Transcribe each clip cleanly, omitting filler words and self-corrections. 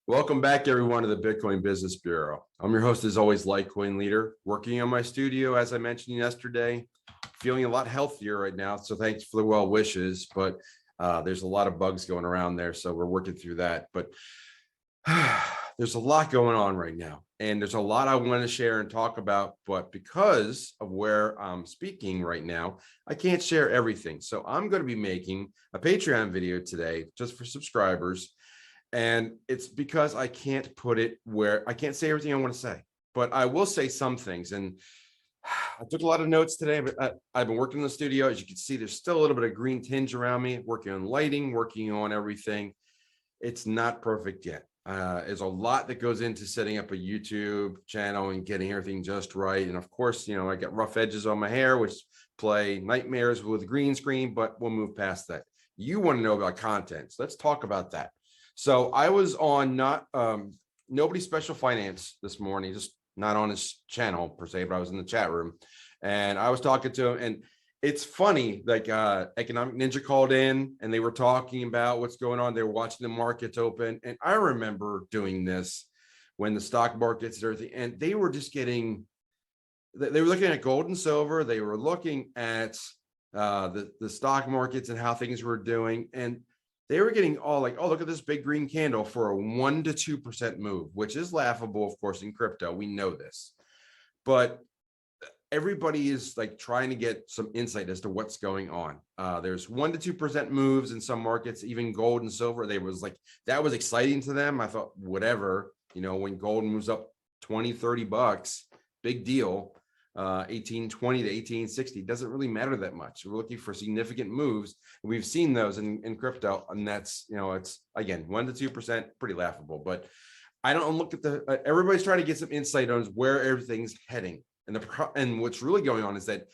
Welcome back, everyone, to the Bitcoin Business Bureau. I'm your host, as always, LitecoinLeader, working on my studio, as I mentioned yesterday, feeling a lot healthier right now. So thanks for the well wishes, but there's a lot of bugs going around there. So we're working through that. But there's a lot going on right now. And there's a lot I want to share and talk about. But because of where I'm speaking right now, I can't share everything. So I'm going to be making a Patreon video today just for subscribers. And it's because I can't put it where I can't say everything I want to say, but I will say some things. And I took a lot of notes today, but I've been working in the studio. As you can see, there's still a little bit of green tinge around me, working on lighting, working on everything. It's not perfect yet. There's a lot that goes into setting up a YouTube channel and getting everything just right. And of course, I got rough edges on my hair, which play nightmares with green screen, but we'll move past that. You want to know about content. So let's talk about that. So I was on Nobody Special Finance this morning, just not on his channel per se, but I was in the chat room and I was talking to him. And it's funny, like Economic Ninja called in and they were talking about what's going on. They were watching the markets open. And I remember doing this when the stock markets and everything, and they were just they were looking at gold and silver. They were looking at the stock markets and how things were doing. And they were getting all like, oh, look at this big green candle for a 1 to 2% move, which is laughable, of course, in crypto. We know this. But everybody is like trying to get some insight as to what's going on. There's 1 to 2% moves in some markets, even gold and silver. They was like, that was exciting to them. I thought, whatever, when gold moves up 20, 30 bucks, big deal. 1820 to 1860 doesn't really matter that much. We're looking for significant moves. We've seen those in crypto, and that's it's again 1 to 2%, pretty laughable. But I don't look at everybody's trying to get some insight on where everything's heading, and what's really going on is that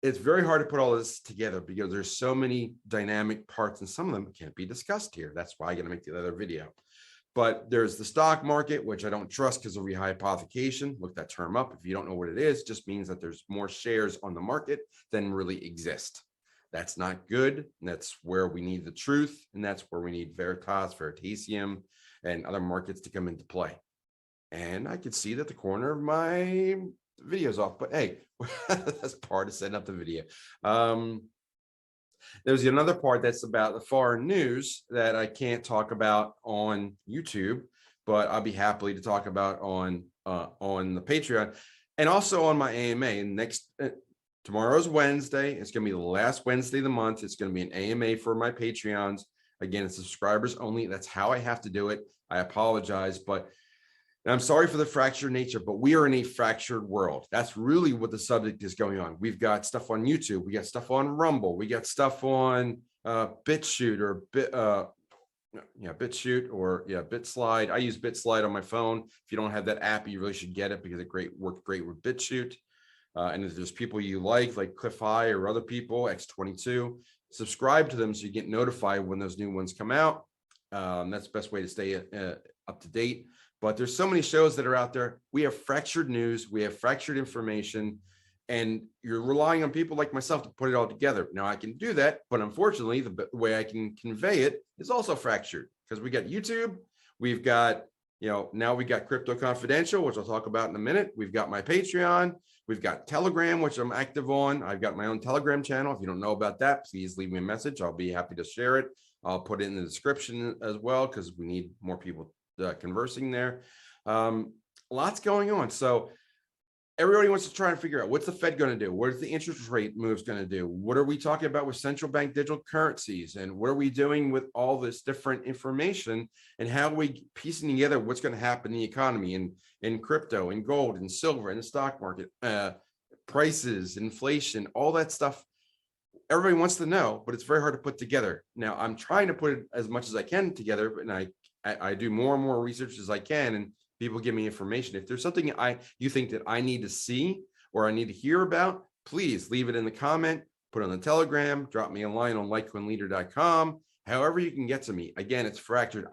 it's very hard to put all this together because there's so many dynamic parts, and some of them can't be discussed here. That's why I got to make the other video. But there's the stock market, which I don't trust because of rehypothecation. Look that term up. If you don't know what it is, it just means that there's more shares on the market than really exist. That's not good. And that's where we need the truth. And that's where we need Veritas, Veritasium, and other markets to come into play. And I could see that the corner of my video's off, but hey, that's part of setting up the video. There's another part that's about the foreign news that I can't talk about on YouTube, but I'll be happy to talk about on the Patreon and also on my AMA. And tomorrow's Wednesday. It's going to be the last Wednesday of the month. It's going to be an AMA for my Patreons. Again, it's subscribers only. That's how I have to do it. I apologize, but and I'm sorry for the fractured nature, but we are in a fractured world. That's really what the subject is going on. We've got stuff on YouTube. We got stuff on Rumble. We got stuff on BitChute or BitSlide. I use BitSlide on my phone. If you don't have that app, you really should get it because it works great with BitChute. And if there's people you like Cliff High or other people, X22, subscribe to them so you get notified when those new ones come out. That's the best way to stay up to date. But there's so many shows that are out there. We have fractured news. We have fractured information. And you're relying on people like myself to put it all together. Now, I can do that. But unfortunately, the way I can convey it is also fractured because we got YouTube. We've got, now we got CryptoConfidential, which I'll talk about in a minute. We've got my Patreon. We've got Telegram, which I'm active on. I've got my own Telegram channel. If you don't know about that, please leave me a message. I'll be happy to share it. I'll put it in the description as well because we need more people conversing there. Lots going on. So everybody wants to try and figure out what's the Fed going to do? What is the interest rate moves going to do? What are we talking about with central bank digital currencies? And what are we doing with all this different information? And how are we piecing together what's going to happen in the economy and in crypto and gold and silver and the stock market, prices, inflation, all that stuff. Everybody wants to know, but it's very hard to put together. Now, I'm trying to put it as much as I can together, and I do more and more research as I can, and people give me information. If there's something you think that I need to see or I need to hear about, please leave it in the comment, put it on the Telegram, drop me a line on LitecoinLeader.com, however you can get to me. Again, it's fractured.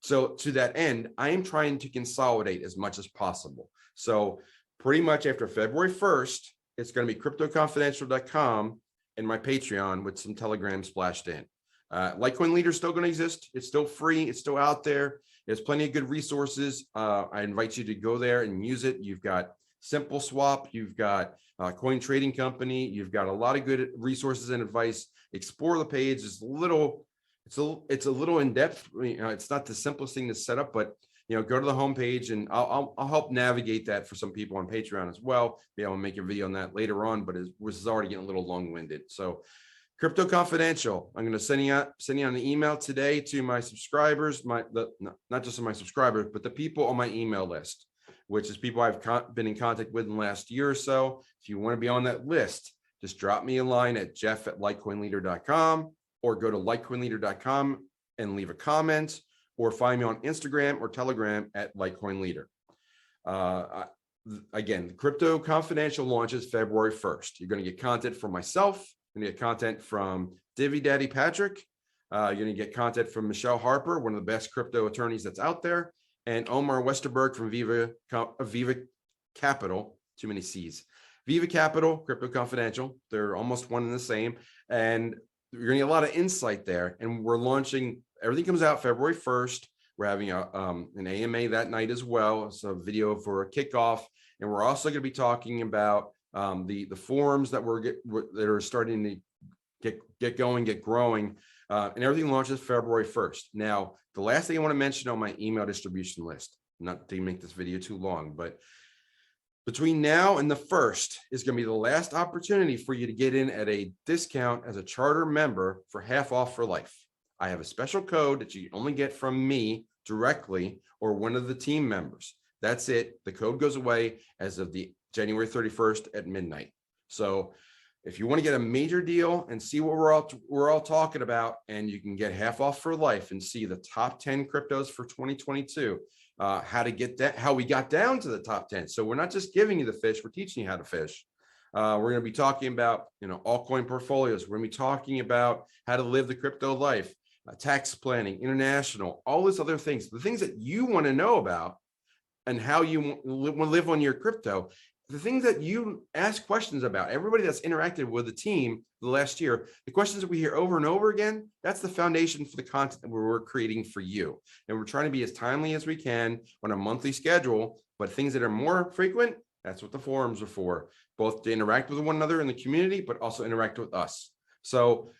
So to that end, I am trying to consolidate as much as possible. So pretty much after February 1st, it's going to be CryptoConfidential.com and my Patreon with some Telegram splashed in. LitecoinLeader is still going to exist. It's still free. It's still out there. There's plenty of good resources. I invite you to go there and use it. You've got Simple Swap, you've got Coin Trading Company, you've got a lot of good resources and advice. Explore the page. It's a little in depth. It's not the simplest thing to set up, but go to the homepage, and I'll help navigate that for some people on Patreon as well. Maybe I'll make a video on that later on, but it was already getting a little long-winded. So CryptoConfidential, I'm going to send you out an email today to my subscribers, not just my subscribers, but the people on my email list, which is people I've been in contact with in the last year or so. If you want to be on that list, just drop me a line at jeff@litecoinleader.com, or go to litecoinleader.com and leave a comment, or find me on Instagram or Telegram at LitecoinLeader. Again, the CryptoConfidential launches February 1st. You're going to get content from myself. You're going to get content from Divvy Daddy Patrick. You're going to get content from Michelle Harper, one of the best crypto attorneys that's out there, and Omar Westerberg from Viva Capital. Too many C's. Viva Capital, CryptoConfidential. They're almost one and the same. And you're going to get a lot of insight there. And we're launching. Everything comes out February 1st. We're having an AMA that night as well. It's a video for a kickoff. And we're also going to be talking about the forums that that are starting to get growing. And everything launches February 1st. Now, the last thing I want to mention on my email distribution list, not to make this video too long, but between now and the 1st is going to be the last opportunity for you to get in at a discount as a charter member for half off for life. I have a special code that you only get from me directly or one of the team members. That's it. The code goes away as of the January 31st at midnight. So if you want to get a major deal and see what we're all talking about, and you can get half off for life and see the top 10 cryptos for 2022, how we got down to the top 10. So we're not just giving you the fish, we're teaching you how to fish. We're going to be talking about, altcoin portfolios. We're going to be talking about how to live the crypto life, tax planning, international, all these other things, the things that you want to know about and how you want to live on your crypto, the things that you ask questions about. Everybody that's interacted with the team the last year, the questions that we hear over and over again, that's the foundation for the content that we're creating for you. And we're trying to be as timely as we can on a monthly schedule, but things that are more frequent, that's what the forums are for, both to interact with one another in the community, but also interact with us. So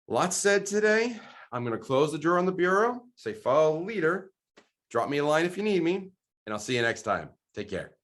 lots said today. I'm going to close the drawer on the bureau, say follow the leader, drop me a line if you need me, and I'll see you next time. Take care.